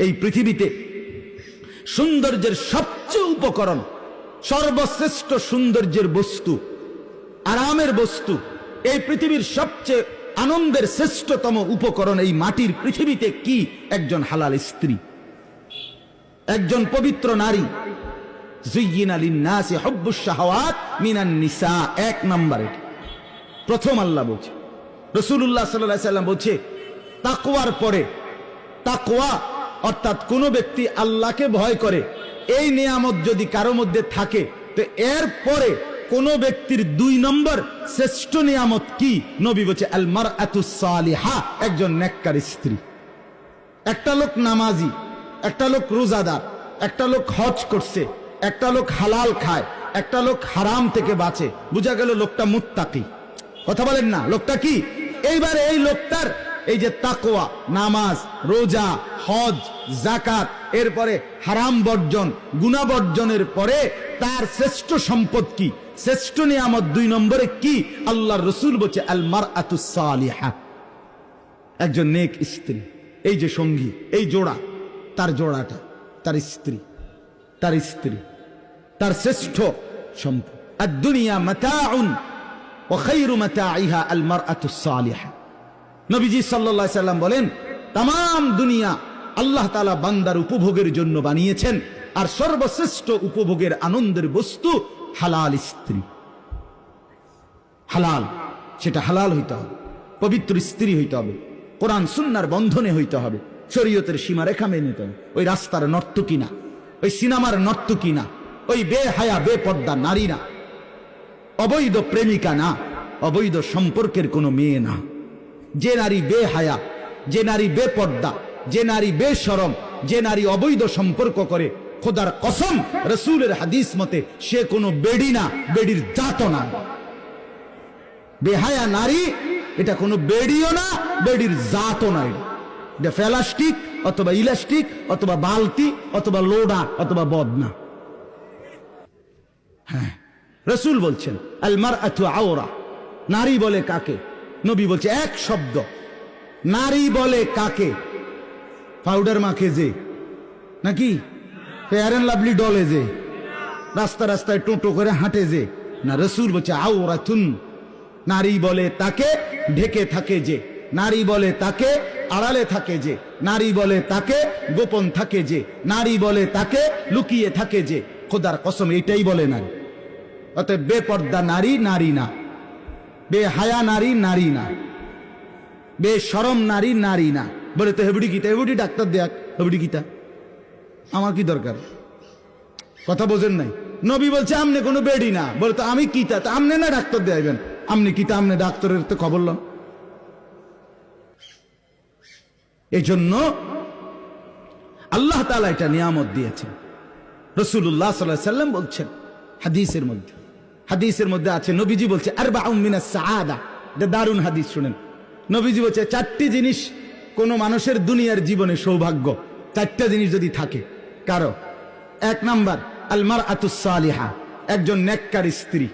এই পৃথিবীতে সৌন্দর্যের সবচেয়ে উপকরণ, সর্বশ্রেষ্ঠ সৌন্দর্যের বস্তু, আরামের বস্তু, এই পৃথিবীর সবচেয়ে আনন্দের শ্রেষ্ঠতম উপকরণ এই মাটির পৃথিবীতে কি? একজন হালাল স্ত্রী, একজন পবিত্র নারী। যুয়্যিনা লিন-নাসি হুব্বুশ শাহাওয়াত মিনান নিসা, এক নম্বরে প্রথম আল্লাহ বলছে। রাসূলুল্লাহ সাল্লাল্লাহু আলাইহি ওয়াসাল্লাম বলছে তাকওয়ার পরে, তাকওয়া অর্থাৎ কোন ব্যক্তি আল্লাহকে ভয় করে, এই নিয়ামত যদি কারো মধ্যে থাকে, তো এর পরে কোন ব্যক্তির 2 নম্বর শ্রেষ্ঠ নিয়ামত কি? নবী বলছে আল মারআতুস সালিহা, একজন নেককার স্ত্রী। একটা লোক নামাজি, একটা লোক রোজাদার, একটা লোক হজ করছে, একটা লোক হালাল খায়, একটা লোক হারাম থেকে বাঁচে, বুঝা গেল লোকটা মুত্তাকি। কথা বলেন না, লোকটা কি? এইবার এই লোকটার এই যে তাকওয়া, নামাজ, রোজা, হজ, যাকাত, এরপরে হারাম বর্জন, গুনাহ বর্জনের পরে তার শ্রেষ্ঠ সম্পদ কি? শ্রেষ্ঠ নিয়ামত 2 নম্বরে কি? আল্লাহর রাসূল বলছে আল মারআতুস সালিহা, একজন নেক স্ত্রী। এই যে সঙ্গী, এই জোড়া, তার জোড়াটা তার স্ত্রী, তার স্ত্রী তার শ্রেষ্ঠ সম্পদ। আদ-দুনিয়া মাতাউন ওয়া খায়রু মাতাইহা আল মারআতুস সালিহা। নবীজি সাল্লাল্লাহু আলাইহি সাল্লাম বলেন, তাম দুনিয়া আল্লাহ তাআলা বান্দার উপভোগের জন্য বানিয়েছেন, আর সর্বশ্রেষ্ঠ উপভোগের আনন্দের বস্তু হালাল স্ত্রী। হালাল, সেটা হালাল হইতে হবে, পবিত্র স্ত্রী হইতে হবে, কোরআন সুন্নাহর বন্ধনে হইতে হবে, শরীয়তের সীমারেখা মেনে নিতে হবে। ওই রাস্তার নর্তকী না, ওই সিনেমার নর্তকী না, ওই বেহায়া বেপর্দা নারী না, অবৈধ প্রেমিকা না, অবৈধ সম্পর্কের কোনো মেয়ে না। যে নারী বেহায়া, যে নারী বেপর্দা, যে নারী বেশরম, যে নারী অবৈধ সম্পর্ক করে, খোদার কসম, রাসূলের হাদিস মতে সে কোনো বেডি না, বেডির জাতও না। বেহায়া নারী এটা কোনো বেডিও না, বেডির জাতও না। এটা প্লাস্টিক অথবা ইলাস্টিক অথবা বালতি অথবা লোডা অথবা বদনা। হ্যাঁ, রাসূল বলছেন আল মারআতু আওরা, নারী বলে কাকে? নবী বলছে এক শব্দ, নারী বলে কাকে? পাউডার মাখে যে, নাকি ফেয়ার এন্ড লাভলি ডলে যে, রাস্তা রাস্তায় টোটো করে হাঁটে যে, না। রাসূল বলছে আওরাতুন, নারী বলে তাকে ঢেকে থাকে যে, নারী বলে তাকে আড়ালে থাকে যে, নারী বলে তাকে গোপন থাকে যে, নারী বলে তাকে লুকিয়ে থাকে যে। খোদার কসম এটাই বলে নারী। অতএব বেপর্দা নারী নারী না, বেহায়া নারী নারী না, বেশরম নারী নারী না। বলে তো হেবুডি গীতা, হেবুডি ডাক্তার দেখ, হেবুডি গীতা আমার কি দরকার? কথা বোঝেন নাই? নবী বলছে আমনে কোনো বেডি না। বলে তো আমি কিতা, তা আমনে না ডাক্তার দেবেন, আমনে কিতা, আমনে ডাক্তারের তো খবর লন। এই জন্য আল্লাহ তাআলা এটা নিয়ামত দিয়েছেন। রাসূলুল্লাহ সাল্লাল্লাহু আলাইহি সাল্লাম বলছেন হাদিসের মধ্যে আছে, নবীজি বলছে আরবাউন মিনাস সাআদা, এটা দারুণ হাদিস শুনেন। নবীজি বলছে 4টি জিনিস কোন মানুষের দুনিয়ার জীবনে সৌভাগ্য, 4টা জিনিস যদি থাকে কারো। 1 নাম্বার আল মারআতুস সালিহা, একজন নেককার স্ত্রী।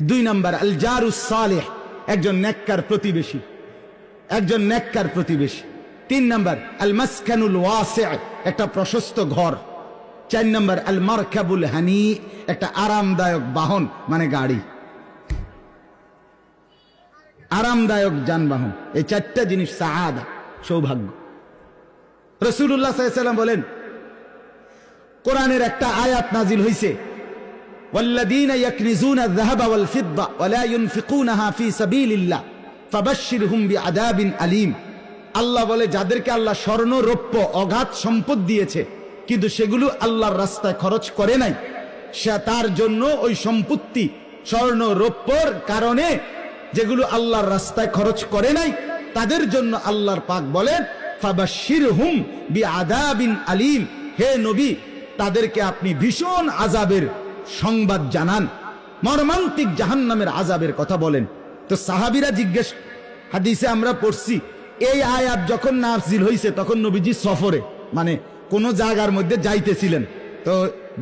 2 নাম্বার আল জারুস সালিহ, একজন নেককার প্রতিবেশী, একজন নেককার প্রতিবেশী। 3 নাম্বার আল মাসকানুল ওয়াসি', একটা প্রশস্ত ঘর। 4 নাম্বার আল মারকাবুল হানি, একটা আরামদায়ক বাহন, মানে গাড়ি, আরামদায়ক যানবাহন। এই 4টা জিনিস সাআদা, সৌভাগ্য। রাসূলুল্লাহ সাল্লাল্লাহু আলাইহি ওয়াসাল্লাম বলেন, কোরআনের একটা আয়াত নাজিল হইছে, ওয়াল্লাযীনা ইয়াকনিজুনা আয-যাহাবা ওয়াল ফিদ্দা ওয়া লা ইউনফিকুনাহা ফি সাবিলিল্লাহ ফাবাশশিরহুম বিআযাবিন আলীম। আল্লাহ বলে, যাদেরকে আল্লাহ স্বর্ণ রৌপ্য অগাধ সম্পদ দিয়েছে কিন্তু সেগুলো আল্লাহর রাস্তায় খরচ করে নাই, সে তার জন্য ওই সম্পত্তি স্বর্ণ রৌপ্যর কারণে যেগুলো আল্লাহর রাস্তায় খরচ করে নাই, তাদের জন্য আল্লাহর পাক বলেন ফাবাশশিরহুম বিআযাবিন আলীম, হে নবী তাদেরকে আপনি ভীষণ আযাবের সংবাদ জানান, মর্মান্তিক জাহান্নামের আযাবের কথা বলেন। তো সাহাবীরা জিজ্ঞেস, হাদিসে আমরা পড়ছি, এই আয়াত যখন নাযিল হইছে তখন নবীজি সফরে, মানে কোন জায়গার মধ্যে যাইতেছিলেন, তো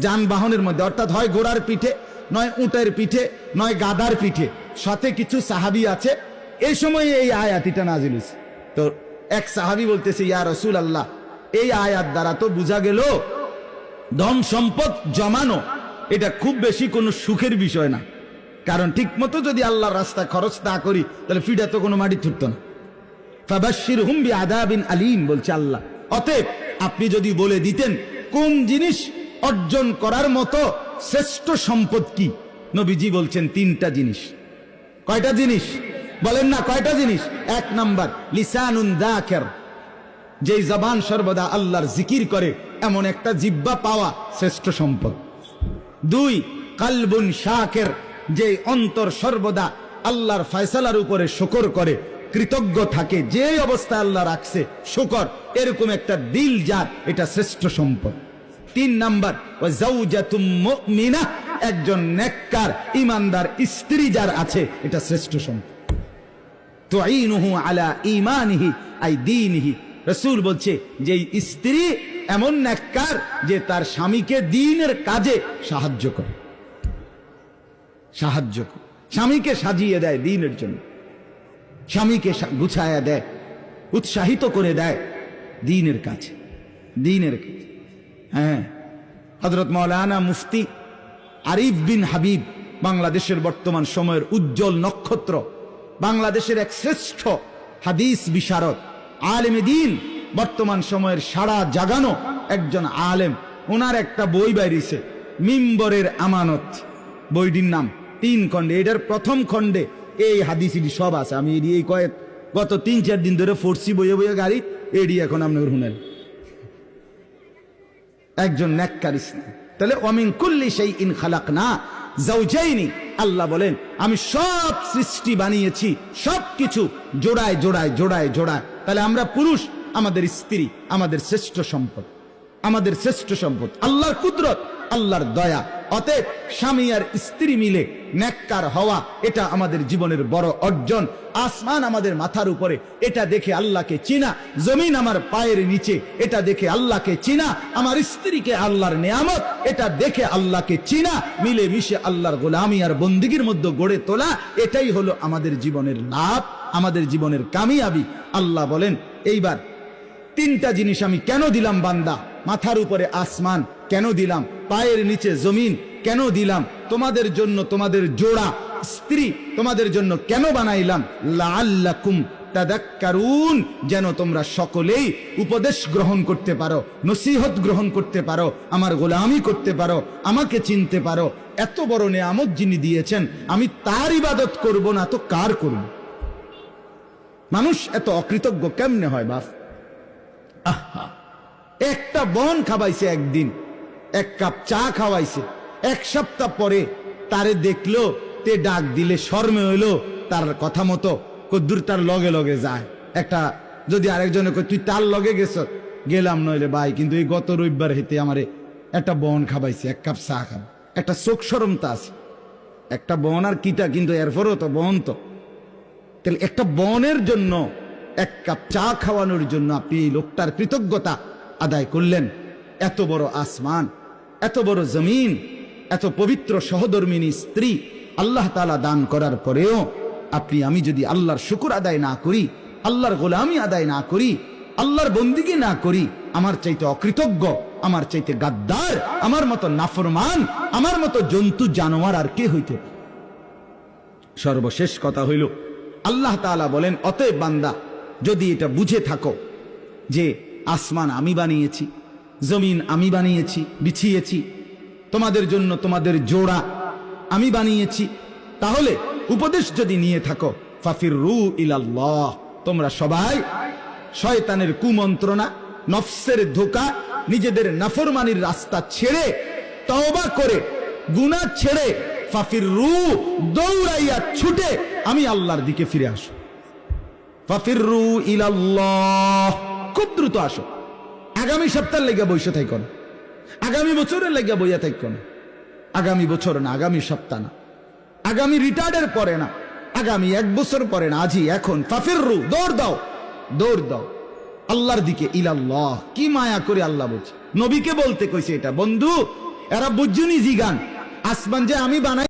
যানবাহনের মধ্যে, অর্থাৎ হয় ঘোড়ার পিঠে, নয় উটের পিঠে, নয় গাধার পিঠে, সাথে কিছু সাহাবী আছে। এই সময় এই আয়াতটা নাযিল হইছে। তো এক সাহাবী বলতেছে, ইয়া রাসূলুল্লাহ, এই আয়াত দ্বারা তো বোঝা গেল ধন সম্পদ জমানো এটা খুব বেশি কোনো সুখের বিষয় না। কারণ ঠিক মতো যদি আল্লাহর রাস্তায় খরচ না করি তাহলে ফিডা তো কোনো মাটি থুরত না। ফাবাশশিরহুম বিআযাবিন আলীম বলছে আল্লাহ। অতএব আপনি যদি বলে দিতেন কোন জিনিস অর্জন করার মতো শ্রেষ্ঠ সম্পদ কি, নবীজি বলছেন তিনটা জিনিস। কয়টা জিনিস বলেন না? কয়টা জিনিস? এক নাম্বার লিসানুন যাকির, যেই জবান সর্বদা আল্লাহর জিকির করে এমন একটা জিহ্বা পাওয়া শ্রেষ্ঠ সম্পদ। দুই, কালবুন শাকির, যে অন্তর সর্বদা আল্লাহর ফয়সালার উপরে শুকর করে, কৃতজ্ঞ থাকে, যে অবস্থা আল্লাহ রাখছে শুকর, এরকম একটা দিল যার, এটা শ্রেষ্ঠ সম্পদ। তিন নাম্বার ওয়া যাওজাতুম মুমিনাহ, একজন নেককার ইমানদার স্ত্রী যার আছে, এটা শ্রেষ্ঠ সম্পদ। তুঈনুহু আলা ঈমানিহি আই দীনিহি, রাসূল বলছে যে স্ত্রী এমন নেককার যে তার স্বামীকে দ্বীনের কাজে সাহায্য করে, স্বামীকে সাজিয়ে দেয় দ্বীনের জন্য, স্বামীকে গুছায়া দেয়, উৎসাহিত করে দেয় দ্বীনের কাছে। হ্যাঁ, হযরত মাওলানা মুফতি আরিফ বিন হাবিব, বাংলাদেশের বর্তমান সময়ের উজ্জ্বল নক্ষত্র, বাংলাদেশের এক শ্রেষ্ঠ হাদিস বিশারদ, আলেম দ্বীন, বর্তমান সময়ের সারা জাগানো একজন আলেম। ওনার একটা বই বাইরেছে, মিম্বরের আমানত, বইটির নাম 3 খণ্ডে। এটার প্রথম খণ্ডে এই হাদিসটি সব আছে। আমি এই গত 3-4 দিন ধরে ফোর্সি বইয়ে বইয়ে গাড়ি এডি এখন আপনার শুনেন। একজন নেককার স্ত্রী। তাহলে ওয়ামিন কুল্লি শাইইন খালাকনা যাওজাইনি, আল্লাহ বলেন আমি সব সৃষ্টি বানিয়েছি, সবকিছু জোড়ায় জোড়ায় জোড়ায় জোড়ায়। তাহলে আমরা পুরুষ, আমাদের স্ত্রী আমাদের শ্রেষ্ঠ সম্পদ, আমাদের শ্রেষ্ঠ সম্পদ, আল্লাহর কুদরত, আল্লাহর দয়া। অতএব স্বামী আর স্ত্রী মিলে নেককার হওয়া, এটা আমাদের জীবনের বড় অর্জন। আসমান আমাদের মাথার উপরে, এটা দেখে আল্লাহকে চিনা। জমিন আমার পায়ের নিচে, এটা দেখে আল্লাহকে চিনা। আমার স্ত্রীকে আল্লাহর নেয়ামত, এটা দেখে আল্লাহকে চিনা। মিলে মিশে আল্লাহর গোলামি আর বন্দিগির মধ্যে গড়ে তোলা, এটাই হলো আমাদের জীবনের লাভ, আমাদের জীবনের কামিয়াবি। আল্লাহ বলেন এইবার 3টা জিনিস আমি কেন দিলাম বান্দা, মাথার উপরে আসমান কেন দিলাম, পায়ের নিচে জমিন কেন দিলাম, তোমাদের জন্য তোমাদের জোড়া স্ত্রী তোমাদের জন্য কেন বানাইলাম, লাআল্লাকুম তাদাক্কারুন, যেন তোমরা সকলেই উপদেশ গ্রহণ করতে পারো, নসিহত গ্রহণ করতে পারো, আমার গোলামি করতে পারো, আমাকে চিনতে পারো। এত বড় নেয়ামত যিনি দিয়েছেন, আমি তার ইবাদত করব না তো কার করব? মানুষ এত অকৃতজ্ঞ কেমনে হয় বাপ? আহা, একটা বন খাওয়াইছে, একদিন 1 কাপ চা খাওয়াইছে, 1 সপ্তাহ পরে তারে দেখলো, তে ডাক দিলে শর্মে হইলো, তার কথা মতো কদ্দুর তার লগে লগে যায়। একটা যদি আরেকজনে কই তুই তার লগে গেছ, গেলাম, নইলে ভাই কিন্তু এই গত রবিবার হেতে আমারে একটা বন খাওয়াইছে, 1 কাপ চা খাব, একটা চোখ শরমতা আছে। একটা বন আর কিটা, কিন্তু এরপরও তো বন। তো তাহলে একটা বনের জন্য, 1 কাপ চা খাওয়ানোর জন্য আপনি এই লোকটার কৃতজ্ঞতা আদায় করলেন। এত বড় আসমান, এত বড় জমিন, এত পবিত্র সহধর্মিনী স্ত্রী আল্লাহ তাআলা দান করার পরেও আপনি আমি যদি আল্লাহর শুকর আদায় না করি, আল্লাহর গোলামি আদায় না করি, আল্লাহর বন্দিগি না করি, আমার চাইতে অকৃতজ্ঞ, আমার চাইতে গাদ্দার, আমার মতো নাফরমান, আমার মতো জন্তু জানোয়ার আর কে হইতে? সর্বশেষ কথা হইল, আল্লাহ তাআলা বলেন অতএব বান্দা যদি এটা বুঝে থাকো যে আসমান আমি বানিয়েছি, জমিন আমি বানিয়েছি, বিছিয়েছি, তোমাদের জন্য তোমাদের জোড়া আমি বানিয়েছি, তাহলে উপদেশ যদি নিয়ে থাকো, ফাফিরু ইলাল্লাহ, তোমরা সবাই শয়তানের কুমন্ত্রণা, নফসের ধোঁকা, নিজেদের নাফরমানির রাস্তা ছেড়ে, তওবা করে, গুনাহ ছেড়ে, ফাফিরু, দৌড়াইয়া ছুটে আমি আল্লাহর দিকে ফিরে আসো। ফাফিরু ইলাল্লাহ, খুব দ্রুত আসো। আগামী সপ্তাহের লেগে বসে থাকো না, আগামী বছরের লেগে বইয়া থাকো না, আগামী বছর না, আগামী সপ্তাহ না, আগামী রিটায়ার্ডের পরে না, আগামী 1 বছর পরে না, আজই এখন। ফাফিরু, দৌড় দাও, দৌড় দাও আল্লাহর দিকে। ইলাল্লাহ, কি মায়া করে আল্লাহ বলছে, নবীকে বলতে কইছে এটা। বন্ধু, এরা বুঝুনি জিগান, আসমান যে আমি বানাই